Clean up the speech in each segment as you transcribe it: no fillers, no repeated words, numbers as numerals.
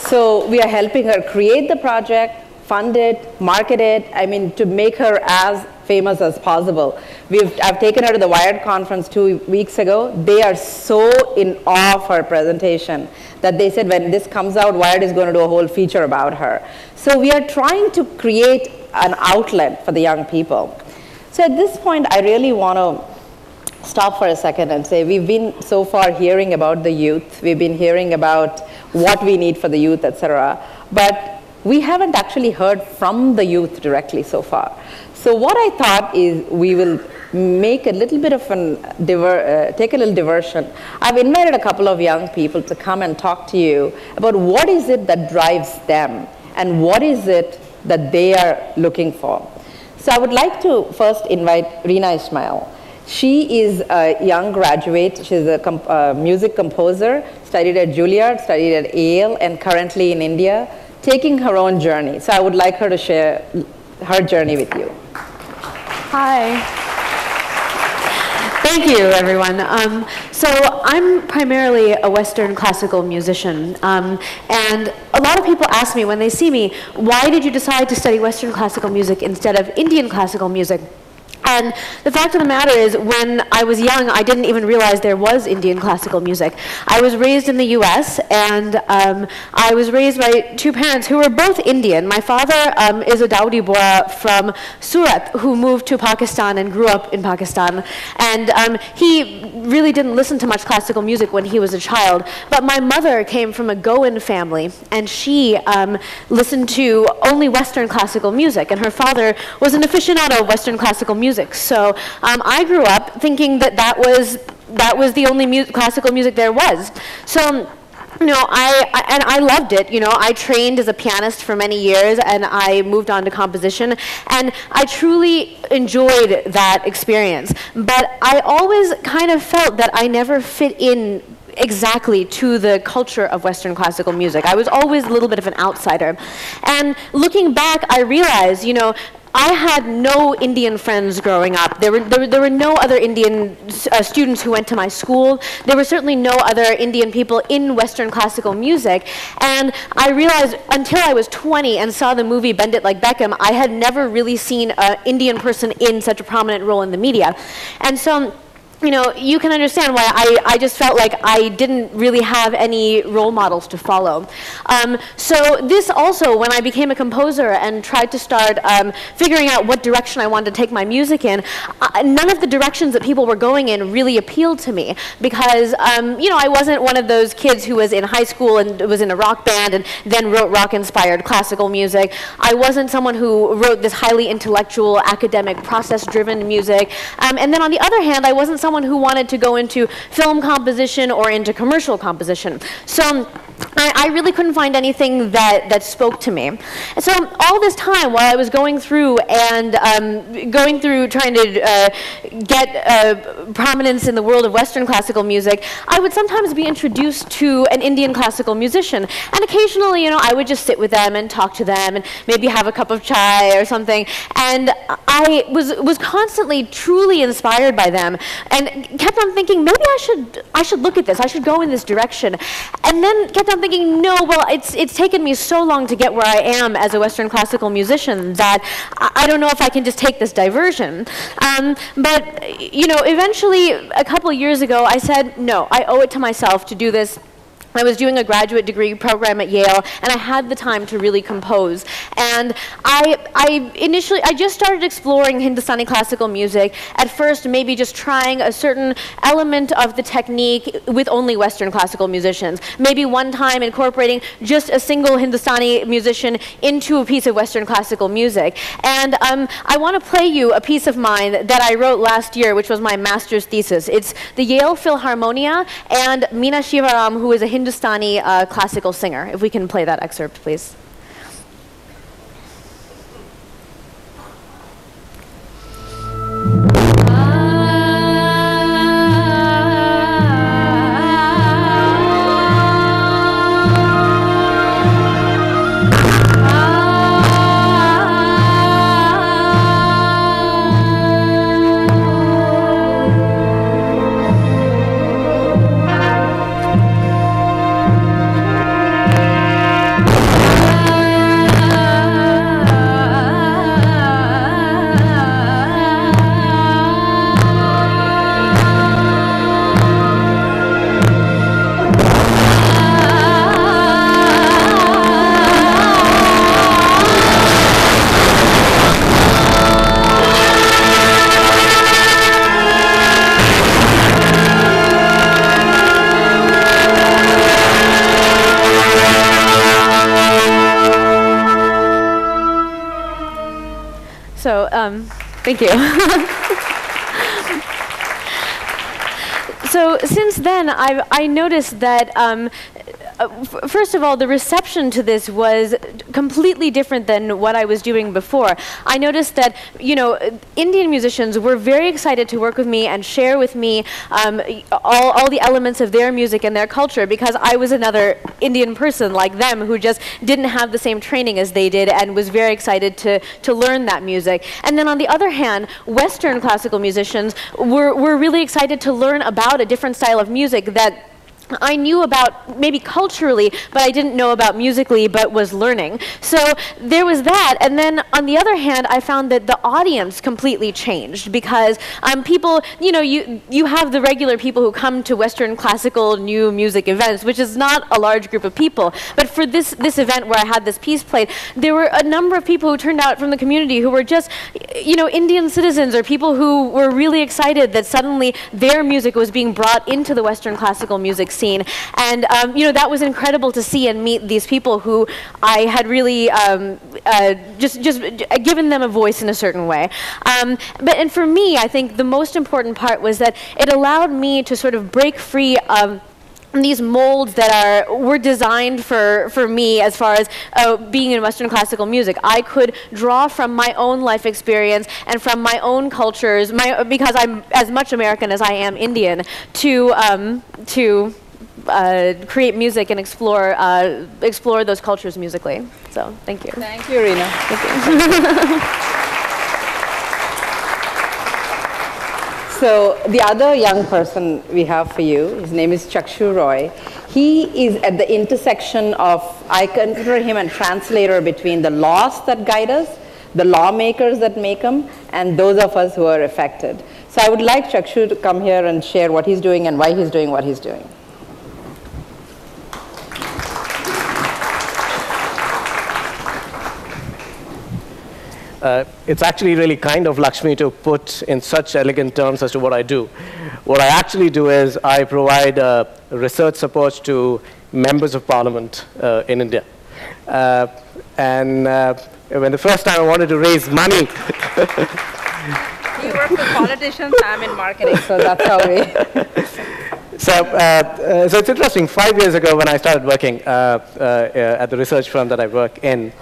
So we are helping her create the project, fund it, market it, I mean, to make her as famous as possible. I've taken her to the Wired conference 2 weeks ago. They are so in awe of her presentation that they said when this comes out, Wired is going to do a whole feature about her. So we are trying to create an outlet for the young people. So at this point, I really want to stop for a second and say we've been so far hearing about the youth. We've been hearing about what we need for the youth, etc. But we haven't actually heard from the youth directly so far. So what I thought is we will make a little bit of take a little diversion. I've invited a couple of young people to come and talk to you about what is it that drives them and what is it that they are looking for. So I would like to first invite Reena Ismail. She is a young graduate. She's a music composer, studied at Juilliard, studied at Yale, and currently in India, taking her own journey. So I would like her to share her journey with you. Hi. Thank you, everyone. So I'm primarily a Western classical musician. And a lot of people ask me when they see me, why did you decide to study Western classical music instead of Indian classical music? And the fact of the matter is, when I was young, I didn't even realize there was Indian classical music. I was raised in the US, and I was raised by two parents who were both Indian. My father is a Dawoodi Bohra from Surat, who moved to Pakistan and grew up in Pakistan. And he really didn't listen to much classical music when he was a child. But my mother came from a Goan family, and she listened to only Western classical music. And her father was an aficionado of Western classical music. So I grew up thinking that that was the only classical music there was. So you know, I loved it. You know, I trained as a pianist for many years, and I moved on to composition, and I truly enjoyed that experience. But I always kind of felt that I never fit in exactly to the culture of Western classical music. I was always a little bit of an outsider. And looking back, I realized, you know, I had no Indian friends growing up. There were no other Indian students who went to my school. There were certainly no other Indian people in Western classical music. And I realized until I was 20 and saw the movie Bend It Like Beckham, I had never really seen an Indian person in such a prominent role in the media. And so, you know, you can understand why I just felt like I didn't really have any role models to follow. So this also, when I became a composer and tried to start figuring out what direction I wanted to take my music in, none of the directions that people were going in really appealed to me, because you know, I wasn't one of those kids who was in high school and was in a rock band and then wrote rock-inspired classical music. I wasn't someone who wrote this highly intellectual, academic, process-driven music. And then on the other hand, I wasn't someone who wanted to go into film composition or into commercial composition. So I really couldn't find anything that spoke to me. And so all this time while I was going through and trying to get prominence in the world of Western classical music, I would sometimes be introduced to an Indian classical musician. And occasionally, you know, I would just sit with them and talk to them and maybe have a cup of chai or something. And I was constantly truly inspired by them, and kept on thinking, maybe I should look at this. I should go in this direction. And then kept on thinking, no, well, it's taken me so long to get where I am as a Western classical musician that I don't know if I can just take this diversion. But, you know, eventually, a couple years ago, I said, no, I owe it to myself to do this I was doing a graduate degree program at Yale, and I had the time to really compose. And I just started exploring Hindustani classical music, at first maybe just trying a certain element of the technique with only Western classical musicians. Maybe one time incorporating just a single Hindustani musician into a piece of Western classical music. And I want to play you a piece of mine that I wrote last year, which was my master's thesis. It's the Yale Philharmonia and Meena Shivaram, who is a Hindustani classical singer. If we can play that excerpt, please. So, thank you. So since then, I noticed that, first of all, the reception to this was completely different than what I was doing before. I noticed that, Indian musicians were very excited to work with me and share with me all the elements of their music and their culture, because I was another Indian person like them who just didn't have the same training as they did and was very excited to learn that music. And then on the other hand, Western classical musicians were really excited to learn about a different style of music that I knew about maybe culturally, but I didn't know about musically, but was learning. So there was that. And then on the other hand, I found that the audience completely changed, because people, you have the regular people who come to Western classical new music events, which is not a large group of people. But for this event where I had this piece played, there were a number of people who turned out from the community who were just, Indian citizens, or people who were really excited that suddenly their music was being brought into the Western classical music scene. And that was incredible to see and meet these people who I had really just given them a voice in a certain way. And for me, I think the most important part was that it allowed me to sort of break free of these molds that were designed for me as far as being in Western classical music. I could draw from my own life experience and from my own cultures, because I'm as much American as I am Indian, to create music and explore those cultures musically. So thank you. Thank you, Reena. Thank you. So the other young person we have for you, his name is Chakshu Roy. He is at the intersection of, I consider him a translator between the laws that guide us, the lawmakers that make them, and those of us who are affected. So I would like Chakshu to come here and share what he's doing and why he's doing what he's doing. It's actually really kind of Lakshmi to put in such elegant terms as to what I do. What I actually do is I provide research support to members of parliament in India. When the first time I wanted to raise money. You work with politicians, I'm in marketing, so that's how we. So it's interesting. 5 years ago when I started working at the research firm that I work in,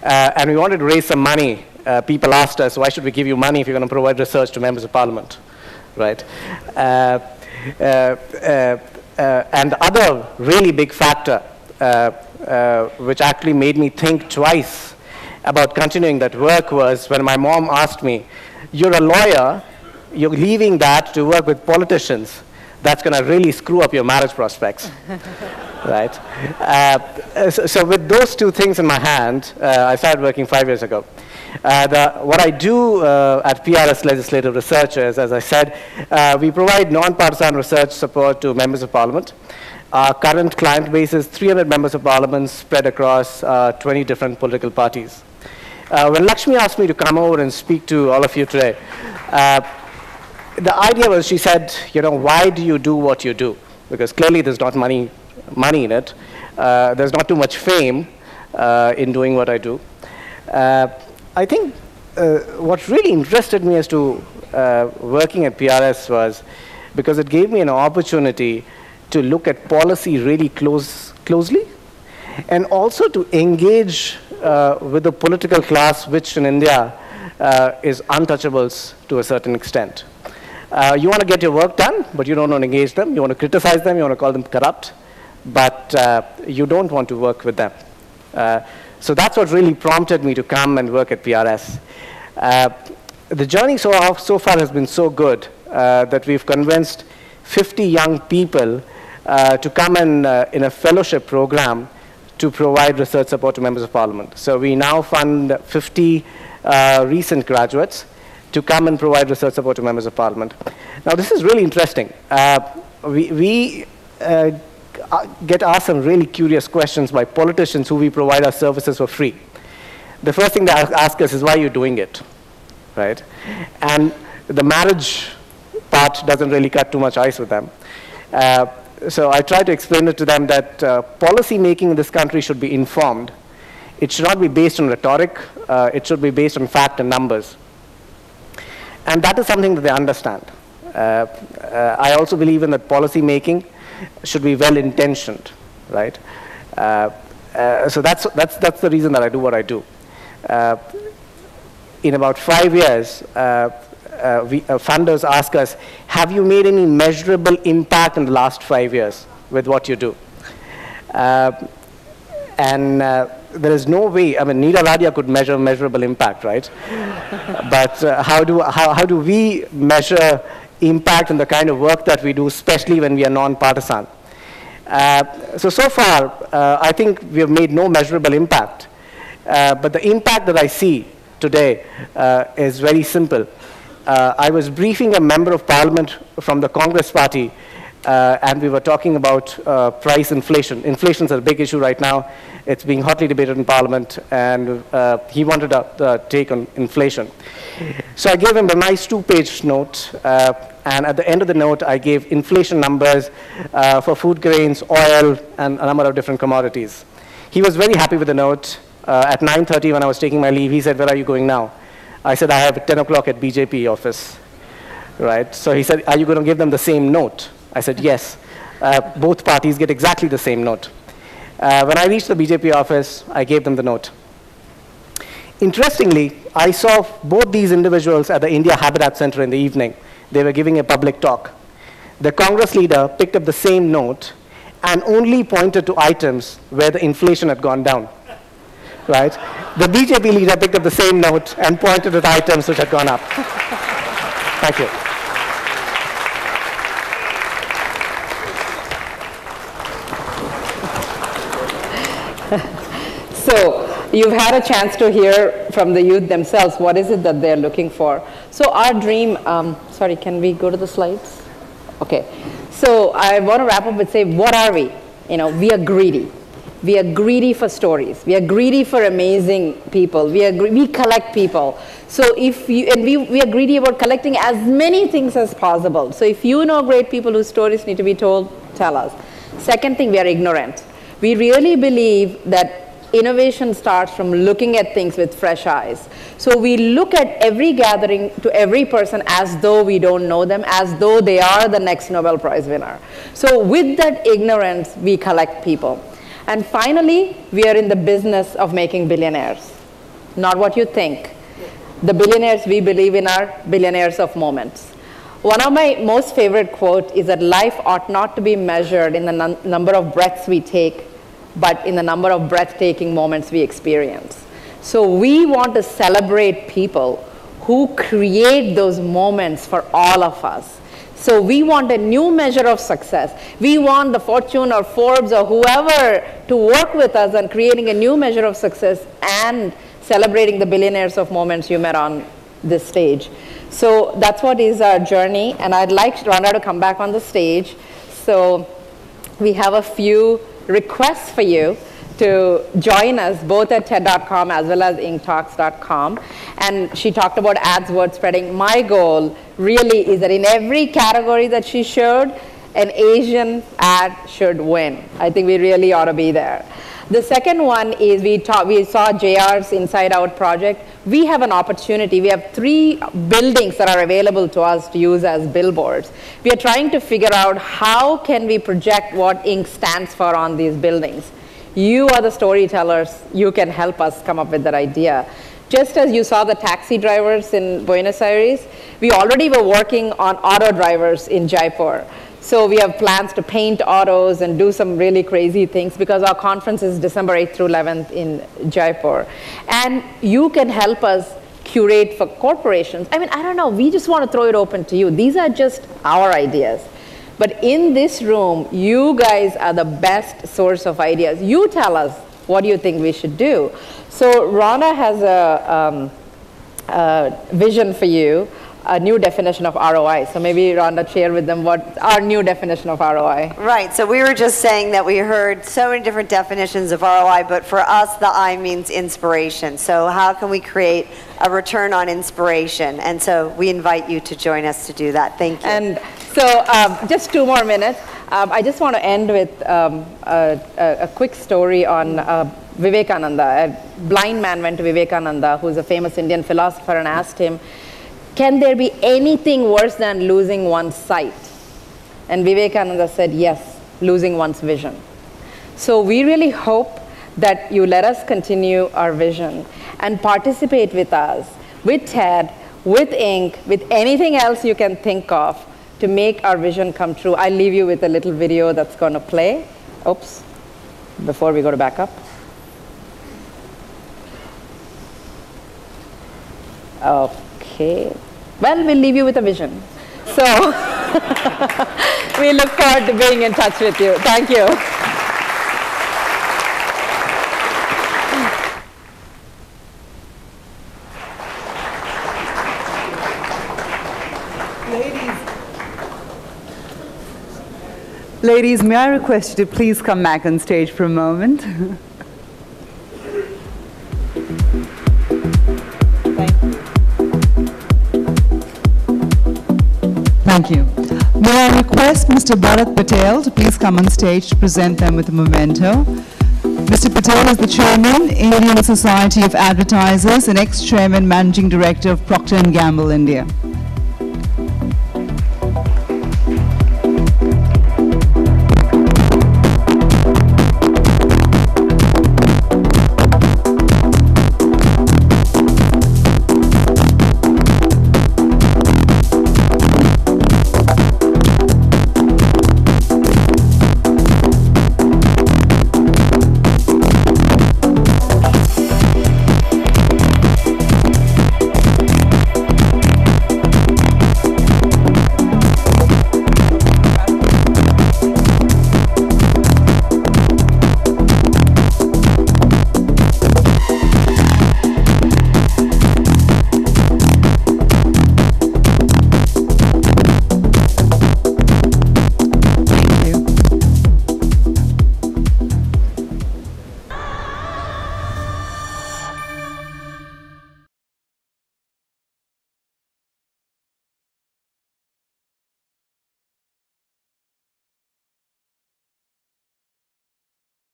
and we wanted to raise some money, people asked us, why should we give you money if you're going to provide research to members of parliament, right? And the other really big factor, which actually made me think twice about continuing that work, was when my mom asked me, you're a lawyer, you're leaving that to work with politicians. That's going to really screw up your marriage prospects, right? So with those two things in my hand, I started working 5 years ago. What I do at PRS Legislative Research is, as I said, we provide non-partisan research support to members of parliament. Our current client base is 300 members of parliament spread across 20 different political parties. When Lakshmi asked me to come over and speak to all of you today, the idea was, she said, you know, why do you do what you do? Because clearly there's not money in it. There's not too much fame in doing what I do. I think what really interested me as to working at PRS was because it gave me an opportunity to look at policy really closely, and also to engage with the political class, which in India is untouchables to a certain extent. You want to get your work done, but you don't want to engage them. You want to criticize them. You want to call them corrupt, but you don't want to work with them. So that's what really prompted me to come and work at PRS. The journey so far has been so good that we've convinced 50 young people to come in a fellowship program to provide research support to members of parliament. So we now fund 50 recent graduates to come and provide research support to members of parliament. Now this is really interesting. We get asked some really curious questions by politicians who we provide our services for free. The first thing they ask us is, why are you doing it, right? And the marriage part doesn't really cut too much ice with them. So I try to explain it to them that policy making in this country should be informed. It should not be based on rhetoric. It should be based on fact and numbers. And that is something that they understand. I also believe in that policy making should be well-intentioned, right? So that's the reason that I do what I do. In about 5 years, funders ask us, have you made any measurable impact in the last 5 years with what you do? There is no way, I mean, Neera Radia could measure measurable impact, right? But how do we measure impact in the kind of work that we do, especially when we are non-partisan? So far, I think we have made no measurable impact. But the impact that I see today is very simple. I was briefing a member of parliament from the Congress party, and we were talking about price inflation. Inflation is a big issue right now. It's being hotly debated in parliament, and he wanted a take on inflation. So I gave him a nice 2-page note, and at the end of the note, I gave inflation numbers for food grains, oil, and a number of different commodities. He was very happy with the note. At 9:30, when I was taking my leave, he said, "Where are you going now?" I said, "I have at 10 o'clock at BJP office." Right? So he said, "Are you going to give them the same note?" I said, "Yes." Both parties get exactly the same note. When I reached the BJP office, I gave them the note. Interestingly, I saw both these individuals at the India Habitat Center in the evening. They were giving a public talk. The Congress leader picked up the same note and only pointed to items where the inflation had gone down. Right? The BJP leader picked up the same note and pointed at items which had gone up. Thank you. So you've had a chance to hear from the youth themselves, what is it that they're looking for. So our dream, sorry, can we go to the slides? Okay. So I want to wrap up and say, what are we? You know, we are greedy. We are greedy for stories. We are greedy for amazing people. We collect people. So if you, and we are greedy about collecting as many things as possible. So if you know great people whose stories need to be told, tell us. Second thing, we are ignorant. We really believe that innovation starts from looking at things with fresh eyes. So we look at every gathering to every person as though we don't know them, as though they are the next Nobel Prize winner. So with that ignorance, we collect people. And finally, we are in the business of making billionaires. Not what you think. The billionaires we believe in are billionaires of moments. One of my most favorite quotes is that life ought not to be measured in the number of breaths we take, but in the number of breathtaking moments we experience. So we want to celebrate people who create those moments for all of us. So we want a new measure of success. We want the Fortune or Forbes or whoever to work with us on creating a new measure of success and celebrating the billionaires of moments you met on this stage. So that's what is our journey. And I'd like Ronda to come back on the stage. So we have a few requests for you to join us both at TED.com as well as inktalks.com. And she talked about ads word spreading. My goal really is that in every category that she showed, an Asian ad should win. I think we really ought to be there. The second one is we saw JR's Inside Out project. We have an opportunity. We have 3 buildings that are available to us to use as billboards. We are trying to figure out how can we project what INK stands for on these buildings. You are the storytellers. You can help us come up with that idea. Just as you saw the taxi drivers in Buenos Aires, we already were working on auto drivers in Jaipur. So we have plans to paint autos and do some really crazy things because our conference is December 8th through 11th in Jaipur. And you can help us curate for corporations. I mean, I don't know, we just want to throw it open to you. These are just our ideas. But in this room, you guys are the best source of ideas. You tell us what you think we should do. So Rhonda has a vision for you, a new definition of ROI. So maybe Rhonda share with them what our new definition of ROI. Right, so we were just saying that we heard so many different definitions of ROI, but for us the I means inspiration. So how can we create a return on inspiration? And so we invite you to join us to do that. Thank you. And so just 2 more minutes. I just want to end with a quick story on Vivekananda. A blind man went to Vivekananda, who's a famous Indian philosopher, and asked him, can there be anything worse than losing one's sight? And Vivekananda said, yes, losing one's vision. So we really hope that you let us continue our vision and participate with us, with TED, with INK, with anything else you can think of to make our vision come true. I'll leave you with a little video that's going to play. Oops, before we go to backup. Okay. Well, we'll leave you with a vision. So we look forward to being in touch with you. Thank you. Ladies, may I request you to please come back on stage for a moment? Thank you. May I request Mr. Bharat Patel to please come on stage to present them with a memento. Mr. Patel is the Chairman, Indian Society of Advertisers, and ex-Chairman, Managing Director of Procter & Gamble, India.